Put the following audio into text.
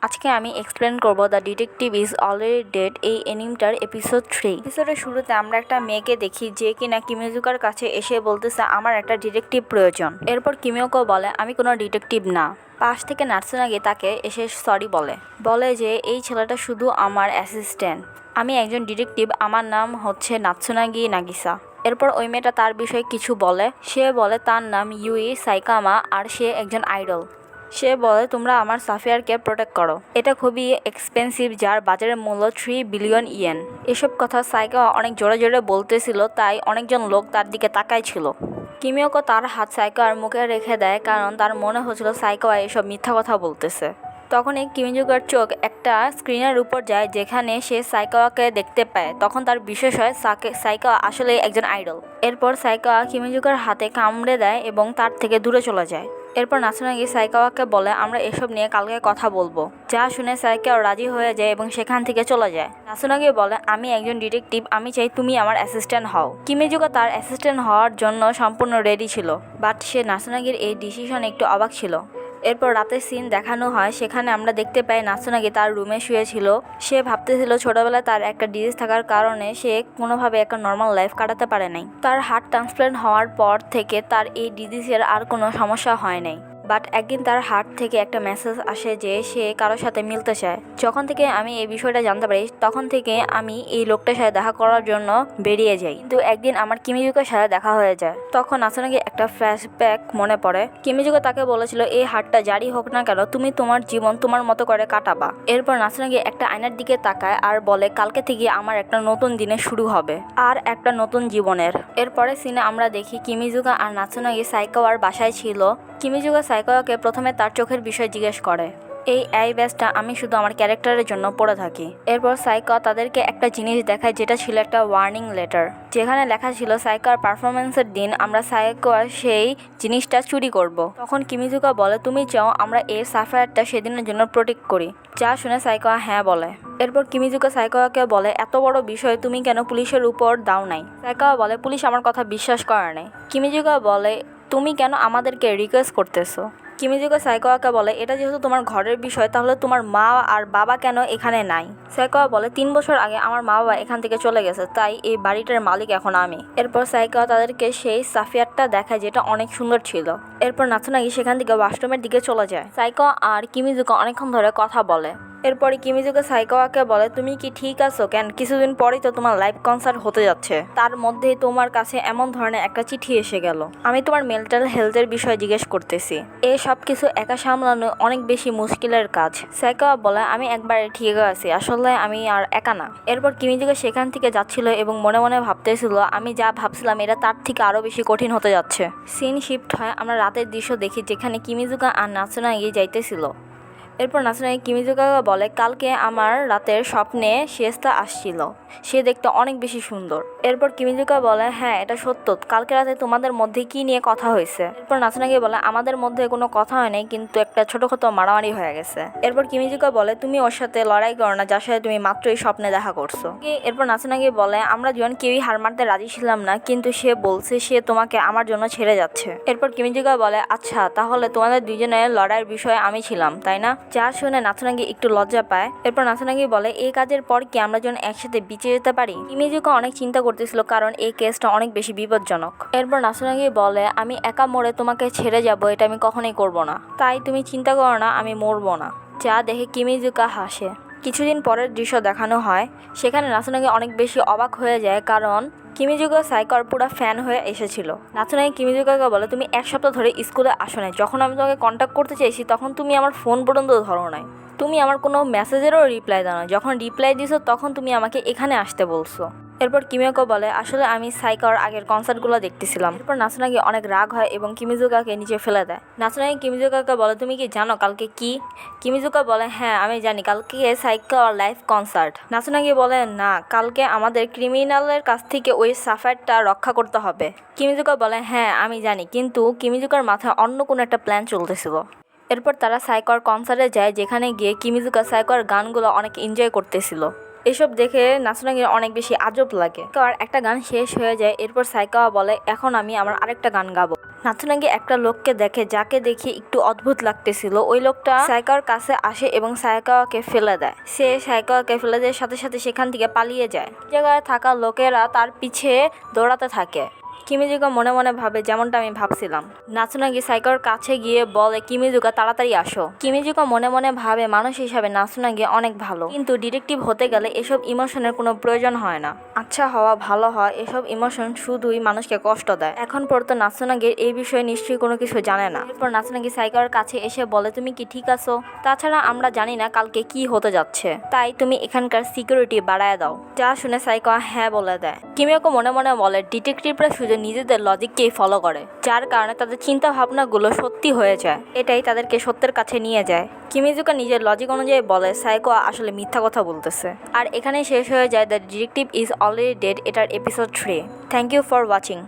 আজকে আমি এক্সপ্লেন করব the detective is already dead এই এনিমেটার এপিসোড 3। এপিসোডের শুরুতে আমরা একটা মেয়েকে দেখি যে কিনা কিমিজুকার কাছে এসে বলতেছে আমার একটা ডিটেকটিভ প্রয়োজন। এরপর কিমিওকো বলে আমি কোনো ডিটেকটিভ না। পাশ থেকে নাটসুনাগি তাকে এসে সরি বলে যে এই ছেলেটা শুধু আমার অ্যাসিস্ট্যান্ট, আমি একজন ডিটেকটিভ, আমার নাম হচ্ছে নাতসুনাগি নাগিসা। এরপর ওই মেয়েটা তার বিষয়ে কিছু বলে। সে বলে তার নাম ইউই সাইকামা আর সে একজন আইডল। সে বলে তোমরা আমার সাফিয়ারকে প্রোটেক্ট করো, এটা খুবই এক্সপেন্সিভ যার বাজারের মূল্য 3 বিলিয়ন ইয়েন। এসব কথা সাইকা অনেক জোরে জোরে বলতেছিল, তাই অনেকজন লোক তার দিকে তাকাই ছিল। কিমিওকো তার হাত সাইকার মুখে রেখে দেয় কারণ তার মনে হচ্ছিল সাইকা এসব মিথ্যা কথা বলতেছে। তখনই কিমিজুকার চোখ একটা স্ক্রিনের উপর যায় যেখানে সে সাইকাওয়াকে দেখতে পায়। তখন তার বিশেষ হয় সাইকা আসলে একজন আইডল। এরপর সাইকা কিমিজুকার হাতে কামড়ে দেয় এবং তার থেকে দূরে চলে যায়। এরপর নাতসুনাগি সাইকাওয়াকে বলে আমরা এসব নিয়ে কালকে কথা বলবো। যা শুনে সাইকাও রাজি হয়ে যায় এবং সেখান থেকে চলে যায়। নাতসুনাগি বলে আমি একজন ডিটেকটিভ, আমি চাই তুমি আমার অ্যাসিস্ট্যান্ট হও। কিমিজুকা তার অ্যাসিস্ট্যান্ট হওয়ার জন্য সম্পূর্ণ রেডি ছিল, বাট সে নাতসুনাগির এই ডিসিশন একটু অবাক ছিল। এরপর রাতের সিন দেখানো হয়, সেখানে আমরা দেখতে পাই নাতসুনাগি তার রুমে শুয়েছিল। সে ভাবতেছিল ছোটবেলায় তার একটা ডিজিজ থাকার কারণে সে কোনোভাবে একটা নর্মাল লাইফ কাটাতে পারে নাই। তার হার্ট ট্রান্সপ্লান্ট হওয়ার পর থেকে তার এই ডিজিজের আর কোনো সমস্যা হয় নাই। বাট একদিন তার হার্ট থেকে একটা মেসেজ আসে যে সে কারোর সাথে মিলতে চায়। যখন থেকে আমি এই বিষয়টা জানতে পারি তখন থেকে আমি এই লোকটার সাথে দেখা করার জন্য বেরিয়ে যাই। কিন্তু একদিন আমার কিমিজুকার সাথে দেখা হয়ে যায়। তখন নাতসুনাগি একটা ফ্ল্যাশব্যাক মনে পড়ে। কিমিজুকা তাকে বলেছিল এই হার্টটা জারি হোক না কেন তুমি তোমার জীবন তোমার মতো করে কাটাবা। এরপর নাতসুনাগি একটা আয়নার দিকে তাকায় আর বলে কালকে থেকে আমার একটা নতুন দিনের শুরু হবে আর একটা নতুন জীবনের। এরপরে সিনে আমরা দেখি কিমিজুকা আর নাতসুনাগি সাইকাওয়ার বাসায় ছিল। কিমিজুকা সাইকাওয়াকে প্রথমে তার চোখের বিষয় জিজ্ঞেস করে। এই আই ব্যাজটা আমি শুধু আমার ক্যারেক্টারের জন্য পড়ে থাকি। এরপর সাইকাওয়া তাদেরকে একটা জিনিস দেখায় যেটা ছিল একটা ওয়ার্নিং লেটার, যেখানে লেখা ছিল সাইকাওয়ার পারফরমেন্সের দিন আমরা সাইকাওয়ার সেই জিনিসটা চুরি করব। তখন কিমিজুকা বলে তুমি চাও আমরা এই সাফায়ারটা সেদিনের জন্য প্রোটেক্ট করি। যা শুনে সাইকাওয়া হ্যাঁ বলে। এরপর কিমিজুকা সাইকাওয়াকে বলে এত বড় বিষয় তুমি কেন পুলিশের উপর দাও নাই। সাইকাওয়া বলে পুলিশ আমার কথা বিশ্বাস করে নাই। কিমিজুকা বলে তুমি কেন আমাদেরকে রিকোয়েস্ট করতেছো। কিমিজুকা সাইকাওয়াকে বলে এটা যেহেতু তোমার ঘরের বিষয় তাহলে তোমার মা আর বাবা কেন এখানে নাই। সাইকাওয়া বলে 3 বছর আগে আমার মা বাবা এখান থেকে চলে গেছে, তাই এই বাড়িটার মালিক এখন আমি। এরপর সাইকাওয়া তাদেরকে সেই সাফিয়ারটা দেখায় যেটা অনেক সুন্দর ছিল। এরপর নাতসুনাগি সেখান থেকে ওয়াশরুমের দিকে চলে যায়। সাইকাওয়া আর কিমিজুকা অনেকক্ষণ ধরে কথা বলে। এরপরে কিমিজুকা সাইকাওয়াকে বলে তুমি কি ঠিক আছো কেন, কিছুদিন পরেই তো তোমার লাইভ কনসার্ট হতে যাচ্ছে, তার মধ্যেই তোমার কাছে এমন ধরনের একটা চিঠি এসে গেল। আমি তোমার মেন্টাল হেলথের বিষয়ে জিজ্ঞেস করতেছি। এই সব কিছু একা সামলানো অনেক বেশি মুশকিলের কাজ। সাইকাওয়া বলে আমি একবারে ঠিক আছি, আসলে আমি আর একা না। এরপর কিমিজুকা সেখান থেকে যাচ্ছিল এবং মনে মনে ভাবতেছিল আমি যা ভাবছিলাম এটা তার থেকে আরো বেশি কঠিন হতে যাচ্ছে। সিন শিফট হয়, আমরা রাতের দৃশ্য দেখি যেখানে কিমিজুকা আর নাতসুনাগি যাইতেছিল। এরপর নাতসুনাগি কিমিজুকাকে বলে কালকে আমার রাতের স্বপ্নে শিয়েস্তা আসছিল, সে দেখতে অনেক বেশি সুন্দর। এরপর কিমিজুকা বলে হ্যাঁ এটা সত্য, কালকে রাতে তোমাদের মধ্যে কি নিয়ে কথা হয়েছে। এরপর নাতসুনাগি বলে আমাদের মধ্যে কোনো কথা হয় নাই, কিন্তু একটা ছোটখাটো মারামারি হয়ে গেছে। এরপর কিমিজুকা বলে তুমি ওর সাথে লড়াই করো না যার সাথে তুমি মাত্রই স্বপ্নে দেখা করছো। এরপর নাতসুনাগি বলে আমরা দুজন কেউই হার মারতে রাজি ছিলাম না, কিন্তু সে বলছে সে তোমাকে আমার জন্য ছেড়ে যাচ্ছে। এরপর কিমিজুকা বলে আচ্ছা তাহলে তোমাদের দুজনের লড়াইয়ের বিষয়ে আমি ছিলাম তাই না। যা শুনে নাতসুনাগি একটু লজ্জা পায়। এরপর নাতসুনাগি বলে এই কাজের পর কি আমরা যেন একসাথে বিচে যেতে পারি। কিমিজুকা অনেক চিন্তা করতেছিল কারণ এই কেসটা অনেক বেশি বিপজ্জনক। এরপর নাতসুনাগি বলে আমি একা মরে তোমাকে ছেড়ে যাব এটা আমি কখনোই করব না, তাই তুমি চিন্তা করো না আমি মরবো না। যা দেখে কিমিজুকা হাসে। কিছুদিন পরের দৃশ্য দেখানো হয়, সেখানে নাতসুনাগি অনেক বেশি অবাক হয়ে যায় কারণ কিমিজুকা সাইকার পুরা ফ্যান হয়ে এসেছিল। নাতসুনাগি কিমিজুকাকে বলে তুমি 1 সপ্তাহ ধরে স্কুলে আসো নাই, যখন আমি তোমাকে কন্ট্যাক্ট করতে চাইছি তখন তুমি আমার ফোন পর্যন্ত ধরো নাই, তুমি আমার কোনো মেসেজেরও রিপ্লাই দাও না, যখন রিপ্লাই দিছো তখন তুমি আমাকে এখানে আসতে বলছো। এরপর কিমিওকো বলে আসলে আমি সাইকার আগের কনসার্টগুলো দেখতেছিলাম। এরপর নাতসুনাগি অনেক রাগ হয় এবং কিমিজুকাকে নিচে ফেলে দেয়। নাতসুনাগি কিমিজুকাকে বলে তুমি কি জানো কালকে কি। কিমিজুকা বলে হ্যাঁ আমি জানি, কালকে সাইকার লাইভ কনসার্ট। নাতসুনাগি বলে না, কালকে আমাদের ক্রিমিনালের কাছ থেকে ওই সাফায়ারটা রক্ষা করতে হবে। কিমিজুকা বলে হ্যাঁ আমি জানি, কিন্তু কিমিজুকার মাথায় অন্য কোনো একটা প্ল্যান চলতেছিল। এরপর তারা সাইকার কনসার্টে যায়, যেখানে গিয়ে কিমিজুকা সাইকার গানগুলো অনেক এনজয় করতেছিল। এসব দেখে নাসুনাগির অনেক বেশি আজব লাগে। আর একটা গান শেষ হয়ে যায়, এরপর সাইকাওয়া বলে এখন আমি আমার আরেকটা গান গাবো। নাথুনাগি একটা লোককে দেখে যাকে দেখে একটু অদ্ভুত লাগতেছিল। ওই লোকটা সাইকাওয়ার কাছে আসে এবং সাইকাওয়াকে ফেলে দেয়। সে সাইকাওয়াকে ফেলে দেওয়ার সাথে সাথে সেখান থেকে পালিয়ে যায়। জায়গায় থাকা লোকেরা তার পিছে দৌড়াতে থাকে। কিমিজুকা মনে মনে ভাবে যেমনটা আমি ভাবছিলাম। নাসুনাগি সাইকাওয়ার কাছে গিয়ে বলে কিমিজুকা তাড়াতাড়ি আসো। কিমিজুকা মনে মনে ভাবে মানুষ হিসাবে নাসুনাগি অনেক ভালো, কিন্তু ডিটেকটিভ হতে গেলে এসব ইমোশনের কোনো প্রয়োজন হয় না। আচ্ছা হওয়া ভালো হওয়া এসব ইমোশন শুধুই মানুষকে কষ্ট দেয়। এখন পর্যন্ত নাসুনাগির এই বিষয়ে নিশ্চয়ই কোনো কিছু জানে না। এরপর নাসুনাগি সাইকাওয়ার কাছে এসে বলে তুমি কি ঠিক আছো? তাছাড়া আমরা জানি না কালকে কি হতে যাচ্ছে, তাই তুমি এখানকার সিকিউরিটি বাড়ায় দাও। যা শুনে সাইকাওয়া হ্যাঁ বলে দেয়। কিমিওকো মনে মনে বলে ডিটেকটিভরা শুধু নিজেদের লজিককেই ফলো করে, যার কারণে তাদের চিন্তা ভাবনাগুলো সত্যি হয়ে যায়। এটাই তাদেরকে সত্যের কাছে নিয়ে যায়। কিমিজুকা নিজের লজিক অনুযায়ী বলে সাইকাওয়া আসলে মিথ্যা কথা বলতেছে। আর এখানেই শেষ হয়ে যায় the detective is already dead এটার episode 3। Thank you for watching.